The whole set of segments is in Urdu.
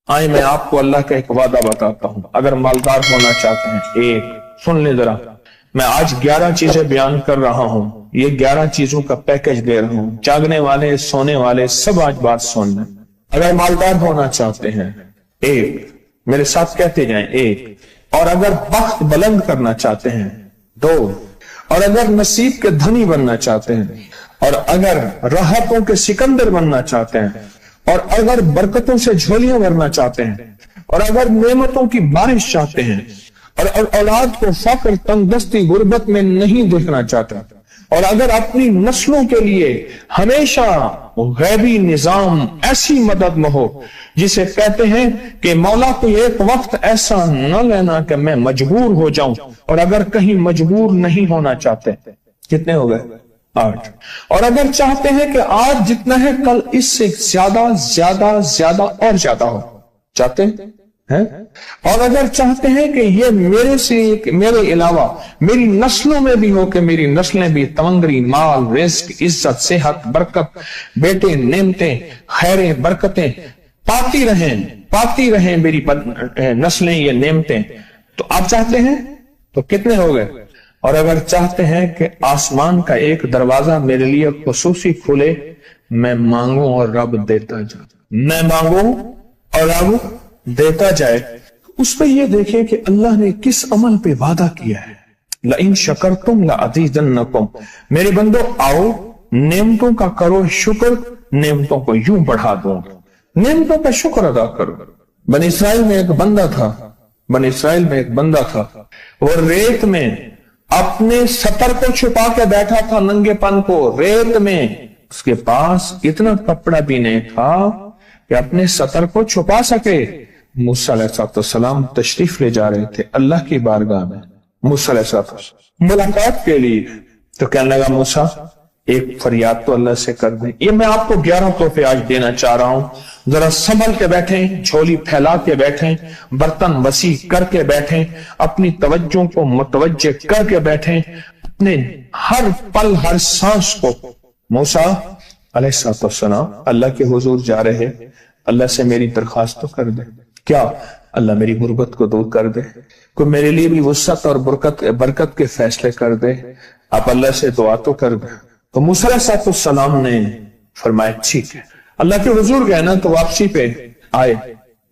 آئے میں آپ کو اللہ کا ایک وعدہ بتاتا ہوں، اگر مالدار ہونا چاہتے ہیں، ایک سن لیں ذرا، میں آج 11 چیزیں بیان کر رہا ہوں، یہ 11 چیزوں کا پیکج دے رہا ہوں، جاگنے والے سونے والے سب آج بات سن لیں۔ اگر مالدار ہونا چاہتے ہیں، ایک، میرے ساتھ کہتے جائیں، ایک، اور اگر بخت بلند کرنا چاہتے ہیں، دو، اور اگر نصیب کے دھنی بننا چاہتے ہیں، اور اگر راحتوں کے سکندر بننا چاہتے ہیں، اور اگر برکتوں سے جھولیاں بھرنا چاہتے ہیں، اور اگر نعمتوں کی بارش چاہتے ہیں، اور اولاد کو فقر، تنگ دستی، غربت میں نہیں دیکھنا چاہتے، اور اگر اپنی نسلوں کے لیے ہمیشہ غیبی نظام ایسی مدد میں ہو جسے کہتے ہیں کہ مولا کو ایک وقت ایسا نہ لینا کہ میں مجبور ہو جاؤں، اور اگر کہیں مجبور نہیں ہونا چاہتے، کتنے ہو گئے؟ 8۔ اور اگر چاہتے ہیں کہ آج جتنا ہے کل اس سے زیادہ زیادہ زیادہ اور زیادہ ہو، چاہتے ہیں؟ اور اگر چاہتے ہیں کہ یہ میرے علاوہ میری نسلوں میں بھی ہو، کہ میری نسلیں بھی تمنگری، مال، رزق، عزت، صحت، برکت، بیٹے، نعمتیں، خیریں، برکتیں پاتی رہیں میری نسلیں، یہ نعمتیں، تو آپ چاہتے ہیں؟ تو کتنے ہو گئے؟ اور اگر چاہتے ہیں کہ آسمان کا ایک دروازہ میرے لیے خصوصی کھلے، میں مانگوں اور رب دیتا جائے، میں مانگوں اور رب دیتا جائے، اس پہ یہ دیکھیں کہ اللہ نے کس عمل پہ وعدہ کیا ہے۔ لَإِن شَكَرْتُمْ لَأَزِيدَنَّكُمْ، میرے بندو آؤ نعمتوں کا کرو شکر، نعمتوں کو یوں بڑھا دوں، نعمتوں کا شکر ادا کرو۔ بنی اسرائیل میں ایک بندہ تھا، وہ ریت میں اپنے سطر کو چھپا کے بیٹھا تھا، ننگے پن کو، ریت میں، اس کے پاس اتنا کپڑا بھی نہیں تھا کہ اپنے سطر کو چھپا سکے۔ موسیٰ علیہ السلام تشریف لے جا رہے تھے اللہ کی بارگاہ میں، موسیٰ علیہ السلام ملاقات کے لیے، تو کہنے لگا موسیٰ ایک فریاد تو اللہ سے کر دیں۔ یہ میں آپ کو 11 تحفے آج دینا چاہ رہا ہوں، ذرا سنبھل کے بیٹھیں، جھولی پھیلا کے بیٹھیں، برتن وسیع کر کے بیٹھیں، اپنی توجہ کو متوجہ کر کے بیٹھیں، اپنے ہر پل ہر سانس کو۔ موسیٰ علیہ السلام اللہ کے حضور جا رہے، اللہ سے میری درخواست تو کر دے، کیا اللہ میری غربت کو دور کر دے، کوئی میرے لیے بھی وسعت اور برکت کے فیصلے کر دے، آپ اللہ سے دعا تو کر دے۔ تو موسیٰ علیہ السلام نے فرمایا ٹھیک ہے، اللہ کے حضور گئے نا تو واپسی پہ آئے،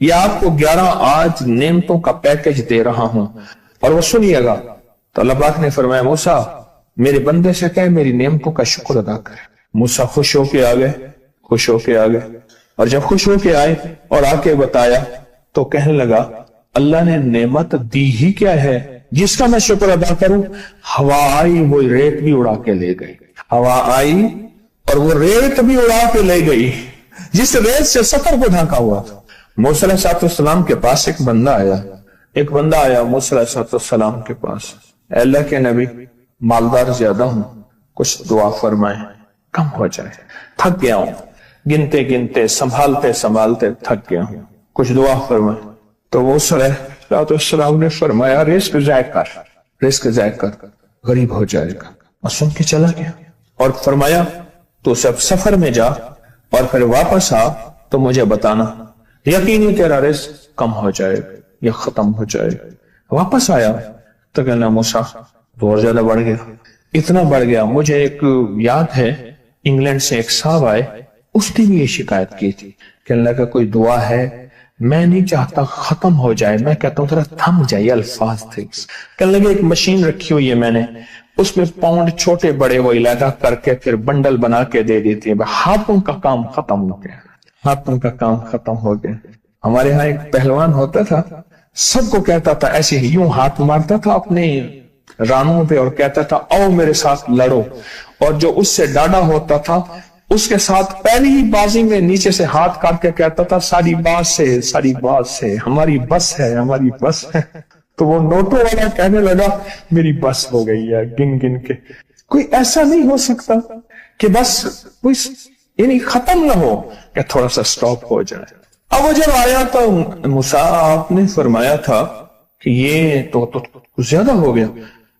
یہ آپ کو 11 آج نعمتوں کا پیکج دے رہا ہوں، اور وہ سنیے گا۔ تو اللہ پاک نے فرمایا موسیٰ میرے بندے سے کہے میری نعمتوں کا شکر ادا کرے۔ موسیٰ خوش ہو کے آ گئے، اور جب خوش ہو کے آئے اور آ کے بتایا تو کہنے لگا اللہ نے نعمت دی ہی کیا ہے جس کا میں شکر ادا کروں؟ ہوا آئی وہ ریت بھی اڑا کے لے گئی، ہوا آئی اور وہ ریت بھی اڑا کے لے گئی جس ریت سے سطر کو ڈھانکا ہوا تھا۔ موسیٰ علیہ السلام کے پاس ایک بندہ آیا موسیٰ علیہ السلام کے پاس، اے اللہ کے نبی مالدار زیادہ ہوں، کچھ دعا فرمائیں، کم ہو جائے، تھک گیا ہوں، گنتے سنبھالتے تھک گیا ہوں، کچھ دعا فرمائیں۔ تو موسیٰ علیہ السلام نے فرمایا رزق ضائع کر، غریب ہو جائے گا، اور سن کے چلا گیا، اور فرمایا تو سب سفر میں جا اور پھر واپس آ تو مجھے بتانا، یقینی تیرا رزق کم ہو جائے گا یا ختم ہو جائے گا۔ واپس آیا تو کہنا موسیٰ تو اور زیادہ بڑھ گیا، اتنا بڑھ گیا، مجھے ایک یاد ہے انگلینڈ سے ایک صاحب آئے، اس نے بھی یہ شکایت کی تھی، کہنے لگا کوئی دعا ہے، میں نہیں چاہتا ختم ہو جائے، میں کہتا ہوں ذرا تھم جائے الفاظ تھے۔ کہنے لگا ایک مشین رکھی ہوئی ہے میں نے، اس میں پاؤنڈ چھوٹے بڑے وہ علیحدہ کر کے پھر بنڈل بنا کے دے دیتی ہے، ہاتھوں کا کام ختم ہو گیا۔ ہمارے ہاں ایک پہلوان ہوتا تھا، سب کو کہتا تھا ایسے ہی، یوں ہاتھ مارتا تھا اپنے رانوں پہ اور کہتا تھا آؤ میرے ساتھ لڑو، اور جو اس سے ڈاڈا ہوتا تھا اس کے ساتھ پہلی ہی بازی میں نیچے سے ہاتھ کاٹ کے کہتا تھا ساری بات سے ہماری بس ہے۔ تو وہ نوٹوں والا کہنے لگا میری بس ہو گئی ہے گن کے۔ کوئی ایسا نہیں ہو سکتا کہ بس کوئی یعنی ختم نہ ہو، کہ تھوڑا سا سٹاپ ہو جائے۔ اب وہ جب آیا تو موسیٰ آپ نے فرمایا تھا کہ یہ تو زیادہ ہو گیا،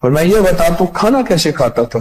فرمایا یہ بتا تو کھانا کیسے کھاتا تھا؟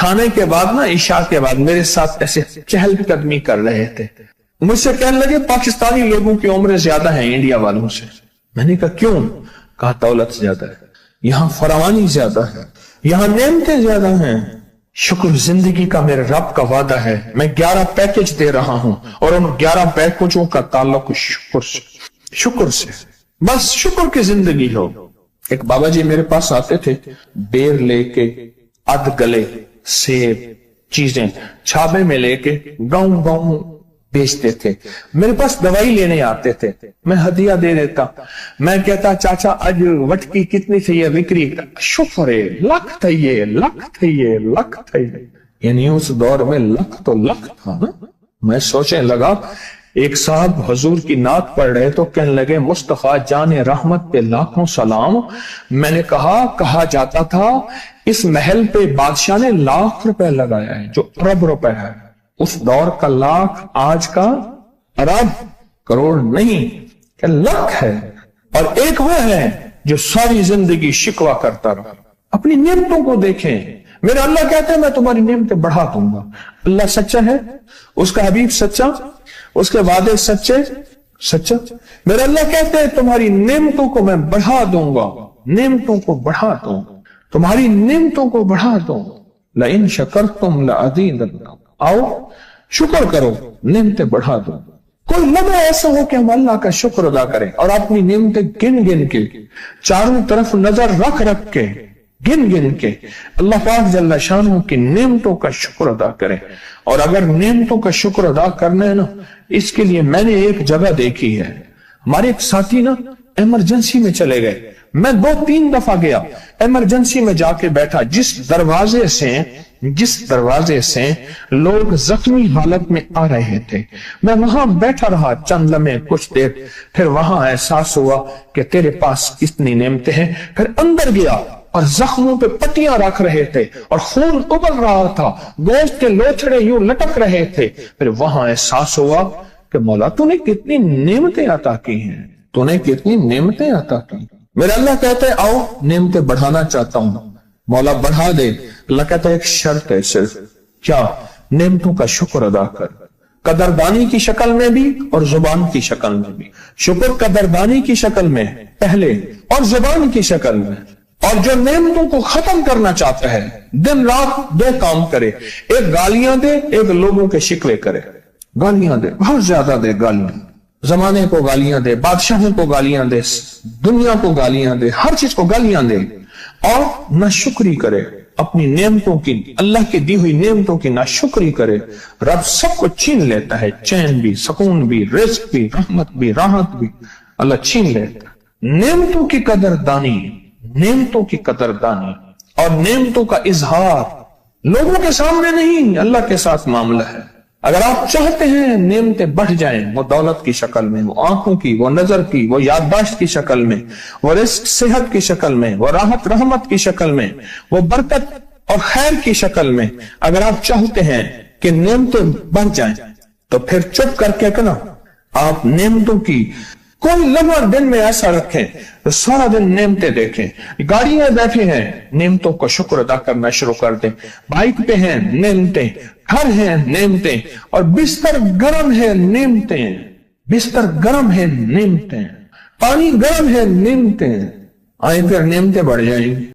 کھانے کے بعد نا عشاء کے بعد میرے ساتھ ایسے چہل قدمی کر رہے تھے. مجھ سے کہنے لگے پاکستانی لوگوں کی عمریں زیادہ ہیں انڈیا والوں سے. میں نے کہا کیوں؟ کہا دولت زیادہ ہے, یہاں فراوانی زیادہ ہے, یہاں نعمتیں زیادہ ہیں. شکر زندگی کا میرے رب کا وعدہ ہے, میں 11 پیکج دے رہا ہوں اور ان 11 پیکجوں کا تعلق شکر سے. بس شکر کی زندگی ہو. ایک بابا جی میرے پاس آتے تھے, بیر لے کے, اد گلے, سیب, چیزیں چھابے میں لے کے گاؤں گاؤں بیچتے تھے. میرے پاس دوائی لینے آتے تھے, میں ہدیہ دے دیتا. میں کہتا چاچا آج وٹکی کتنی تھی یہ وکری؟ شکر ہے, لکھ تھے, لکھ تھے, لکھ تھے. یعنی اس دور میں لکھ تو لکھ تھا نا. میں سوچنے لگا, ایک صاحب حضور کی نعت پڑھ رہے تو کہنے لگے مصطفیٰ جان رحمت پہ لاکھوں سلام. میں نے کہا جاتا تھا اس محل پہ بادشاہ نے لاکھ روپے لگایا ہے جو ارب روپے ہے. اس دور کا لاکھ آج کا ارب کروڑ نہیں کہ لاکھ ہے. اور ایک وہ ہے جو ساری زندگی شکوہ کرتا رہا. اپنی نعمتوں کو دیکھیں. میرا اللہ کہتا ہے میں تمہاری نعمتیں بڑھا دوں گا. اللہ سچا ہے, اس کا حبیب سچا, اس کے وعدے سچا. میرا اللہ کہتا ہے تمہاری نعمتوں کو میں بڑھا دوں گا, نعمتوں کو بڑھا دوں, تمہاری نعمتوں کو بڑھا دوں. لئن شکرتم لأزیدنکم, آؤ شکر کرو, نعمتیں بڑھا دو. کوئی لمحہ ایسا ہو کہ ہم اللہ کا شکر ادا کریں اور اپنی نعمتیں گن گن کے, چاروں طرف نظر رکھ کے, گن گن کے اللہ پاک جل شانہ کی نعمتوں کا شکر ادا کریں. اور اگر نعمتوں کا شکر ادا کرنا ہے نا, اس کے لیے میں نے ایک جگہ دیکھی ہے. ہمارے ایک ساتھی نا ایمرجنسی میں چلے گئے. میں 2-3 دفعہ گیا, ایمرجنسی میں جا کے بیٹھا. جس دروازے سے لوگ زخمی حالت میں آ رہے تھے, میں وہاں بیٹھا رہا چند لمحے, کچھ دیر. پھر وہاں احساس ہوا کہ تیرے پاس کتنی نعمتیں ہیں. پھر اندر گیا اور زخموں پہ پٹیاں رکھ رہے تھے اور خون ابل رہا تھا, گوشت کے لوتھڑے یوں لٹک رہے تھے. پھر وہاں احساس ہوا کہ مولا تو نے کتنی نعمتیں عطا کی ہیں, تو نے کتنی نعمتیں عطا کی. میرا اللہ کہتا ہے آؤ نعمتیں بڑھانا چاہتا ہوں. مولا بڑھا دے. اللہ کہتا ہے ایک شرط ہے صرف, کیا؟ نعمتوں کا شکر ادا کر, قدردانی کی شکل میں بھی اور زبان کی شکل میں بھی. شکر قدردانی کی شکل میں پہلے اور زبان کی شکل میں. اور جو نعمتوں کو ختم کرنا چاہتا ہے دن رات 2 کام کرے, ایک گالیاں دے, ایک لوگوں کے شکوے کرے. گالیاں دے, بہت زیادہ دے گالیاں, زمانے کو گالیاں دے, بادشاہوں کو گالیاں دے, دنیا کو گالیاں دے, ہر چیز کو گالیاں دے. اور ناشکری کرے اپنی نعمتوں کی, اللہ کی دی ہوئی نعمتوں کی ناشکری کرے. رب سب کو چھین لیتا ہے, چین بھی, سکون بھی, رزق بھی, رحمت بھی, راحت بھی اللہ چھین لیتا ہے. نعمتوں کی قدردانی, نعمتوں کی قدردانی اور نعمتوں کا اظہار لوگوں کے سامنے نہیں, اللہ کے ساتھ معاملہ ہے. اگر آپ چاہتے ہیں نعمتیں بڑھ جائیں, وہ دولت کی شکل میں, وہ آنکھوں کی, وہ نظر کی, وہ یادداشت کی شکل میں, وہ رزق صحت کی شکل میں, وہ راحت رحمت کی شکل میں, وہ برکت اور خیر کی شکل میں, اگر آپ چاہتے ہیں کہ نعمتیں بڑھ جائیں تو پھر چپ کر کے کنا آپ نعمتوں کی کوئی لمحہ دن میں ایسا رکھیں تو سارا دن نعمتیں دیکھیں. گاڑی میں بیٹھے ہیں, نعمتوں کا شکر ادا کرنا شروع کر دیں. بائک پہ ہیں, نعمتیں. گھر ہیں, نعمتیں. اور بستر گرم ہے, نعمتیں. بستر گرم ہے, نعمتیں. پانی گرم ہے, نعمتیں. آئیں پھر نعمتیں بڑھ جائیں گی.